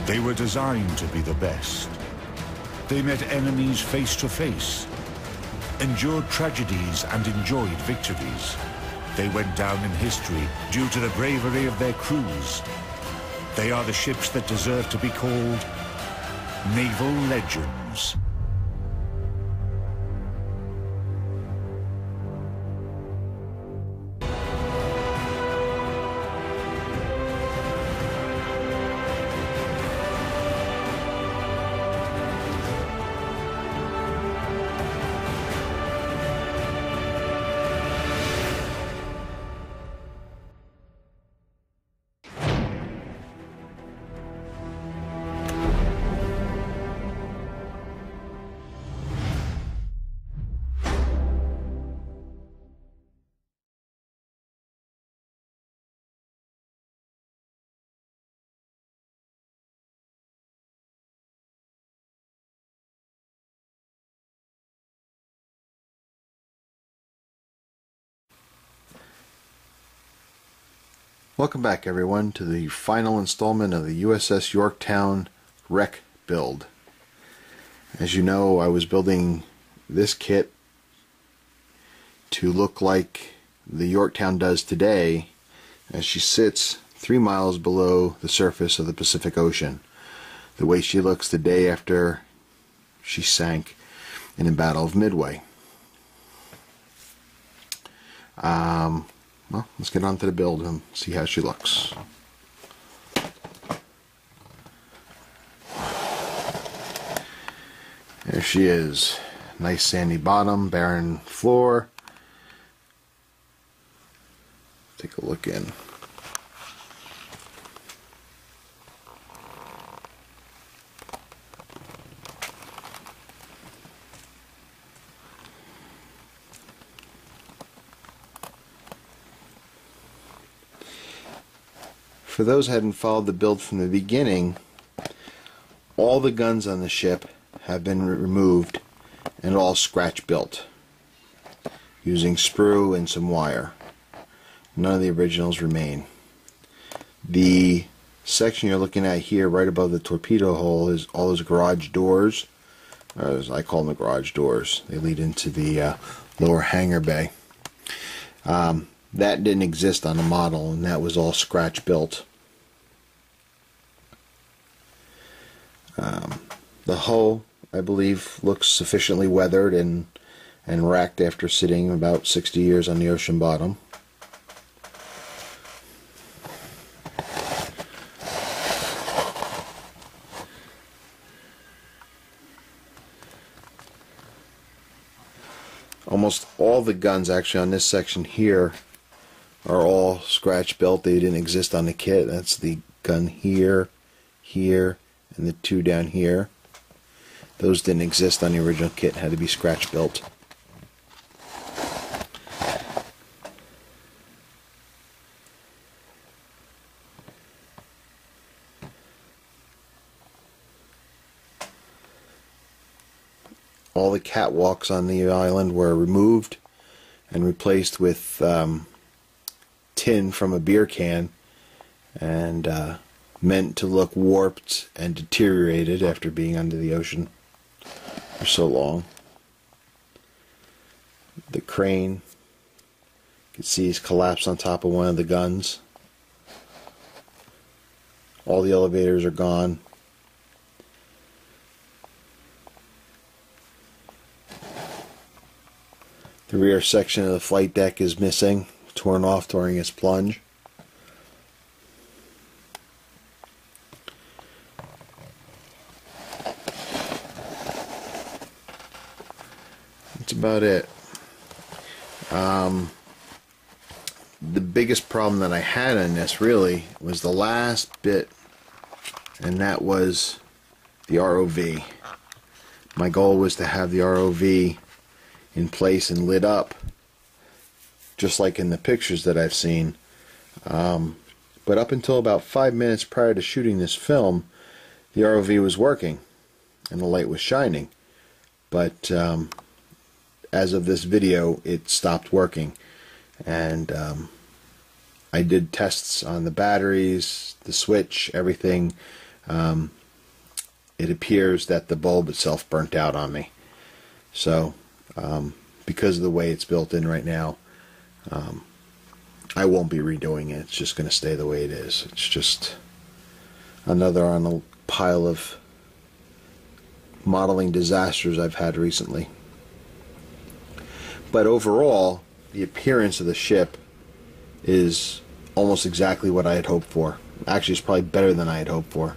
They were designed to be the best. They met enemies face to face, endured tragedies and enjoyed victories. They went down in history due to the bravery of their crews. They are the ships that deserve to be called naval legends. Welcome back, everyone, to the final installment of the USS Yorktown wreck build. As you know, I was building this kit to look like the Yorktown does today, as she sits 3 miles below the surface of the Pacific Ocean, the way she looks the day after she sank in the Battle of Midway. Well, let's get on to the build and see how she looks. There she is. Nice sandy bottom, barren floor. Take a look in. For those who hadn't followed the build from the beginning, all the guns on the ship have been removed and all scratch built using sprue and some wire. None of the originals remain. The section you're looking at here right above the torpedo hole is all those garage doors, or as I call them, the garage doors. They lead into the lower hangar bay. That didn't exist on the model, and that was all scratch built. The hull, I believe, looks sufficiently weathered and wrecked after sitting about 60 years on the ocean bottom. Almost all the guns actually on this section here are all scratch built. They didn't exist on the kit. That's the gun here, here, and the two down here. Those didn't exist on the original kit. Had to be scratch built. All the catwalks on the island were removed and replaced with tin from a beer can, and meant to look warped and deteriorated after being under the ocean for so long. The crane, you can see, is collapsed on top of one of the guns. All the elevators are gone. The rear section of the flight deck is missing, torn off during its plunge. That's about it. The biggest problem that I had on this really was the last bit, and that was the ROV. My goal was to have the ROV in place and lit up just like in the pictures that I've seen, but up until about 5 minutes prior to shooting this film, the ROV was working and the light was shining, but as of this video it stopped working, and I did tests on the batteries, the switch, everything. it appears that the bulb itself burnt out on me. So because of the way it's built in right now, I won't be redoing it. It's just going to stay the way it is. It's just another on a pile of modeling disasters I've had recently. But overall, the appearance of the ship is almost exactly what I had hoped for. Actually, it's probably better than I had hoped for.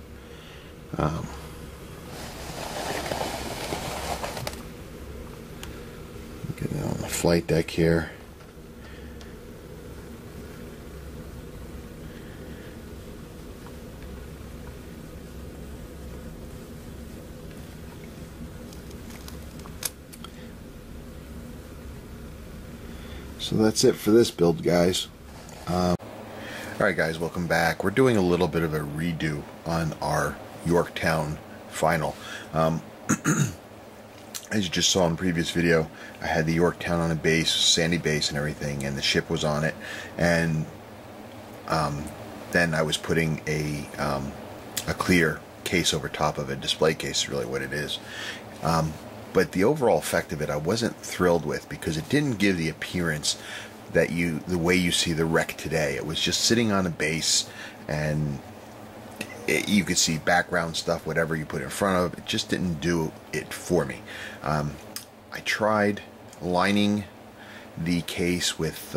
Getting on the flight deck here. So that's it for this build, guys. Alright guys, welcome back. We're doing a little bit of a redo on our Yorktown final. As you just saw in the previous video, I had the Yorktown on a base, sandy base and everything, and the ship was on it. And then I was putting a clear case over top of it. Display case is really what it is. But the overall effect of it I wasn't thrilled with, because it didn't give the appearance that the way you see the wreck today. It was just sitting on a base, and you could see background stuff, whatever you put in front of it. It just didn't do it for me. I tried lining the case with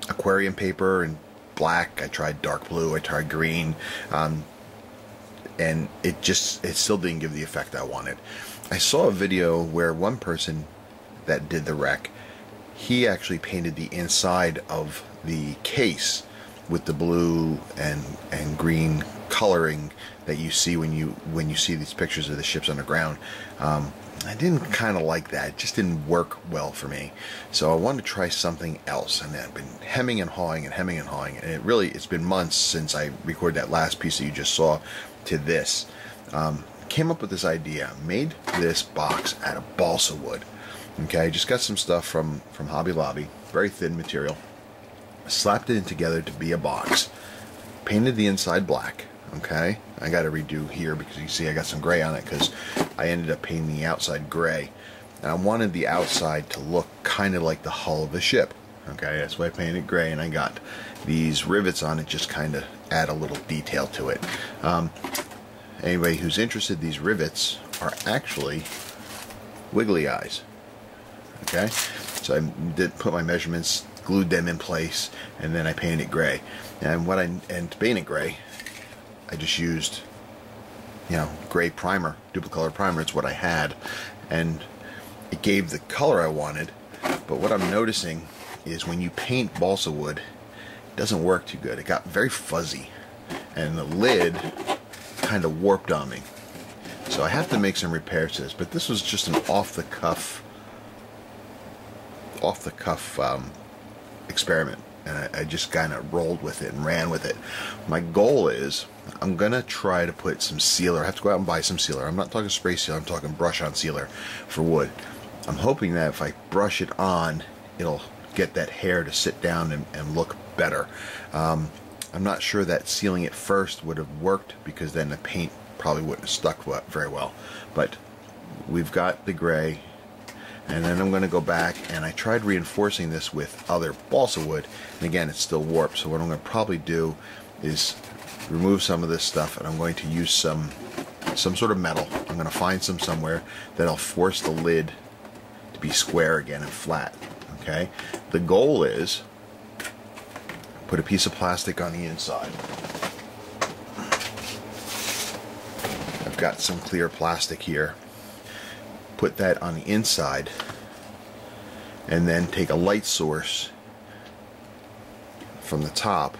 aquarium paper and black. I tried dark blue, I tried green, and it still didn't give the effect I wanted. I saw a video where one person that did the wreck, he actually painted the inside of the case with the blue and green coloring that you see when you see these pictures of the ships underground. I didn't kind of like that. It just didn't work well for me. So I wanted to try something else, and I've been hemming and hawing and hemming and hawing, and it's been months since I recorded that last piece that you just saw to this. Came up with this idea, made this box out of balsa wood. Okay, just got some stuff from Hobby Lobby, very thin material, slapped it in together to be a box, painted the inside black. Okay, I got to redo here because you see I got some gray on it because I ended up painting the outside gray, and I wanted the outside to look kind of like the hull of a ship. Okay, that's why I painted it gray, and I got these rivets on it, just kind of add a little detail to it. Anybody who's interested, these rivets are actually wiggly eyes. Okay, so I did put my measurements, glued them in place, and then I painted it gray. And to paint it gray, I just used, gray primer, duplicolored primer. It's what I had, and it gave the color I wanted. But what I'm noticing is when you paint balsa wood, it doesn't work too good. It got very fuzzy, and the lid kind of warped on me. So I have to make some repairs to this. But this was just an off-the-cuff experiment, and I just kind of rolled with it and ran with it. My goal is I'm gonna try to put some sealer. I have to go out and buy some sealer. I'm not talking spray sealer, I'm talking brush on sealer for wood. I'm hoping that if I brush it on, it'll get that hair to sit down and look better. I'm not sure that sealing it first would have worked, because then the paint probably wouldn't have stuck very well. But we've got the gray, and then I'm going to go back, and I tried reinforcing this with other balsa wood, and again it's still warped. So what I'm going to probably do is remove some of this stuff, and I'm going to use some sort of metal. I'm going to find some somewhere that'll force the lid to be square again and flat. Okay, the goal is put a piece of plastic on the inside. I've got some clear plastic here. Put that on the inside, and then take a light source from the top,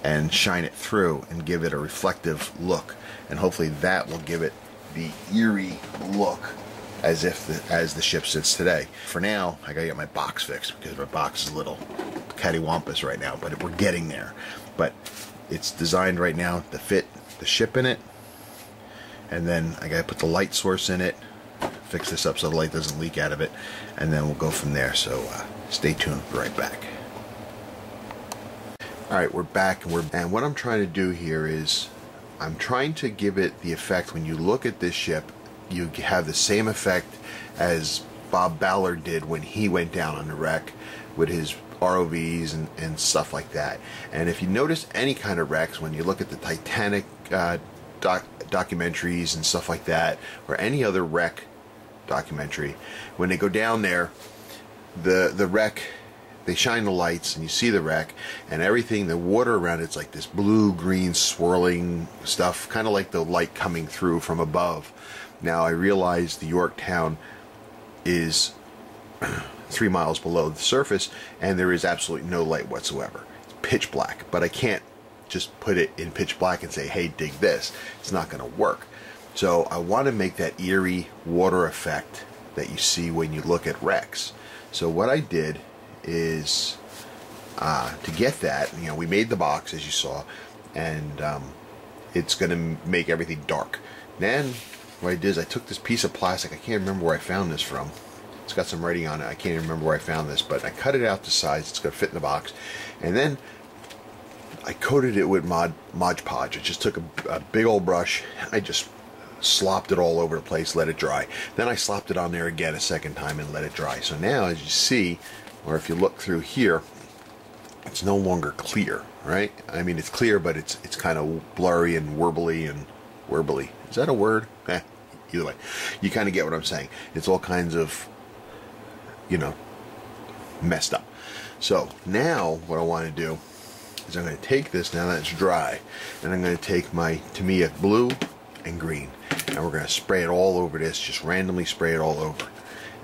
and shine it through and give it a reflective look, and hopefully that will give it the eerie look as the ship sits today. For now, I gotta get my box fixed, because my box is a little cattywampus right now, but we're getting there. But it's designed right now to fit the ship in it, and then I gotta put the light source in it, fix this up so the light doesn't leak out of it, and then we'll go from there. So stay tuned. We'll be right back. Alright, we're back, and what I'm trying to do here is I'm trying to give it the effect, when you look at this ship, you have the same effect as Bob Ballard did when he went down on the wreck with his ROVs and stuff like that. And if you notice any kind of wrecks, when you look at the Titanic documentaries and stuff like that, or any other wreck documentary, when they go down there, the wreck, they shine the lights and you see the wreck, and everything, the water around it's like this blue green swirling stuff, kind of like the light coming through from above. Now I realize the Yorktown is 3 miles below the surface and there is absolutely no light whatsoever. It's pitch black, but I can't just put it in pitch black and say, hey, dig this. It's not going to work. So I want to make that eerie water effect that you see when you look at wrecks. So what I did is, to get that, you know, we made the box as you saw, and it's going to make everything dark. Then what I did is I took this piece of plastic. I can't remember where I found this from. It's got some writing on it. I can't even remember where I found this, but I cut it out to size. It's going to fit in the box. And then I coated it with Mod Podge. I just took a big old brush. I just slopped it all over the place, let it dry. Then I slopped it on there again a second time and let it dry. So now, as you see, or if you look through here, it's no longer clear, right? I mean, it's clear, but it's kind of blurry and warbly and warbly. Is that a word? Either way, you kind of get what I'm saying. It's all kinds of, you know, messed up. So now what I want to do is I'm going to take this, now that it's dry, and I'm going to take my Tamiya blue and green, and we're going to spray it all over this, just randomly spray it all over.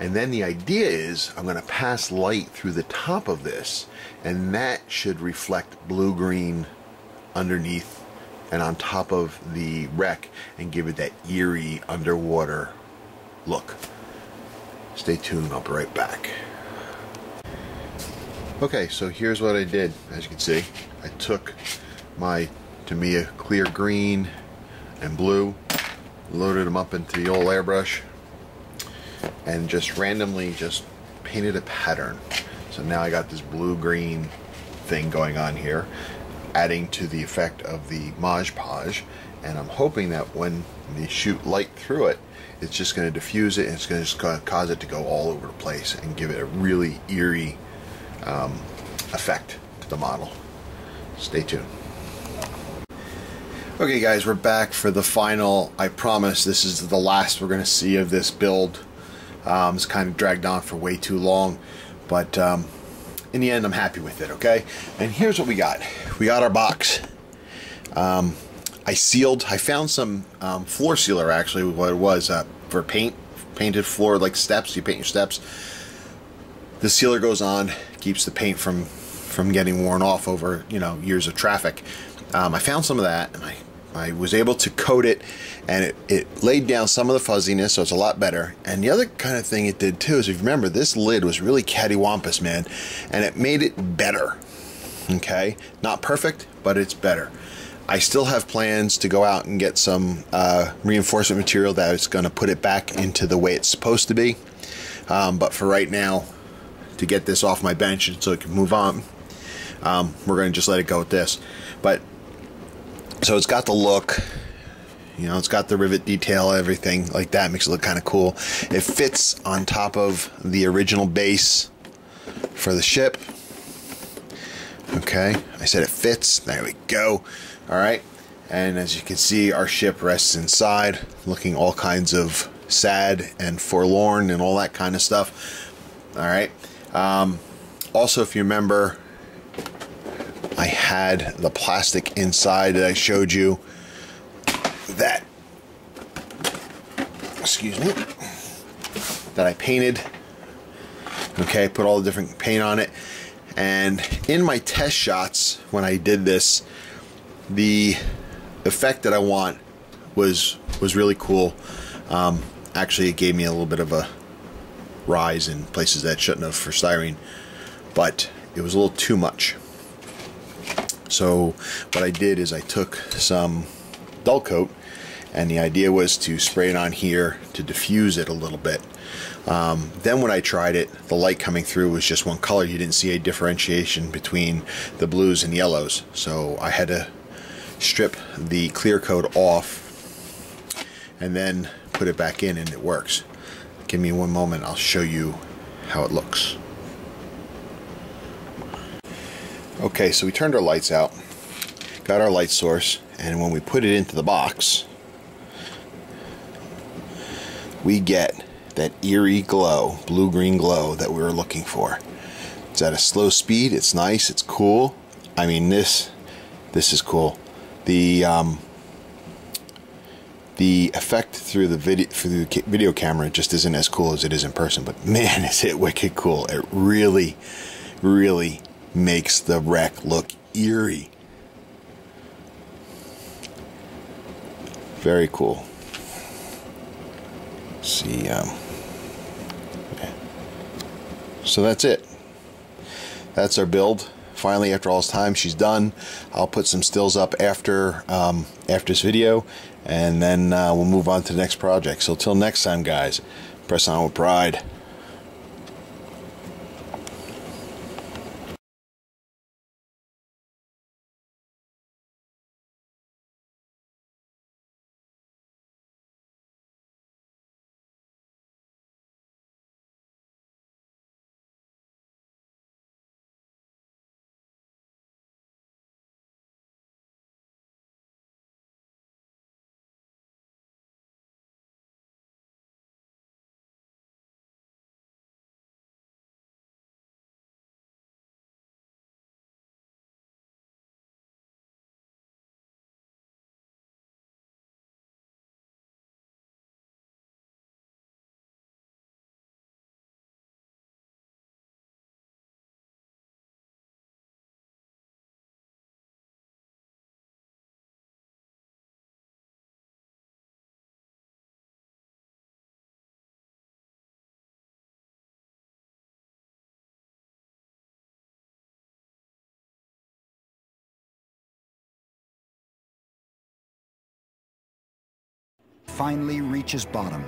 And then the idea is I'm going to pass light through the top of this, and that should reflect blue-green underneath and on top of the wreck and give it that eerie underwater look. Stay tuned, I'll be right back. Okay, so here's what I did. As you can see, I took my Tamiya clear green and blue, loaded them up into the old airbrush, and just randomly just painted a pattern. So now I got this blue-green thing going on here, adding to the effect of the Mod Podge, and I'm hoping that when you shoot light through it, it's just going to diffuse it, and it's going to just cause it to go all over the place and give it a really eerie effect to the model. Stay tuned. Okay guys, we're back for the final. I promise this is the last we're going to see of this build. It's kind of dragged on for way too long, but in the end I'm happy with it, okay? And here's what we got. We got our box. I found some floor sealer, actually, what it was, for painted floor, like steps, you paint your steps. The sealer goes on, keeps the paint from getting worn off over, you know, years of traffic. I found some of that, and I was able to coat it, and it laid down some of the fuzziness, so it's a lot better. And the other kind of thing it did too is, if you remember, this lid was really cattywampus, man, and it made it better. Okay, not perfect, but it's better. I still have plans to go out and get some reinforcement material that is going to put it back into the way it's supposed to be. But for right now, to get this off my bench so it can move on, we're going to just let it go with this. But so it's got the look, you know, it's got the rivet detail, everything like that, makes it look kind of cool. It fits on top of the original base for the ship. Okay, I said it fits. There we go. All right, and as you can see, our ship rests inside, looking all kinds of sad and forlorn and all that kind of stuff. All right. Also, if you remember, I had the plastic inside that I showed you that, excuse me, that I painted. Okay, put all the different paint on it. And in my test shots, when I did this, the effect that I want was really cool. Actually, it gave me a little bit of a rise in places that shouldn't have for styrene, but it was a little too much. So what I did is I took some dull coat, and the idea was to spray it on here to diffuse it a little bit. Then when I tried it, the light coming through was just one color. You didn't see a differentiation between the blues and yellows. So I had to strip the clear coat off and then put it back in, and it works. Give me one moment, I'll show you how it looks. Okay, so we turned our lights out, got our light source, and when we put it into the box, we get that eerie glow, blue-green glow that we were looking for. It's at a slow speed, it's nice, it's cool. I mean, this is cool. The effect through the video camera just isn't as cool as it is in person, but man, is it wicked cool. It really, really makes the wreck look eerie. Very cool. See, so that's it. That's our build. Finally, after all this time, she's done. I'll put some stills up after this video, and then we'll move on to the next project. So till next time, guys, press on with pride. Finally reaches bottom,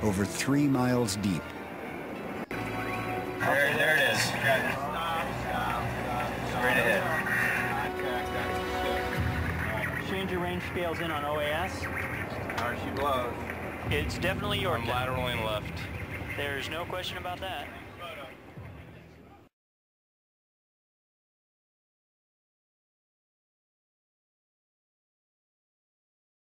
over 3 miles deep. There it is. Straight ahead. Change your range scales in on OAS. How she blows. It's definitely Yorktown. I'm laterally left. There's no question about that.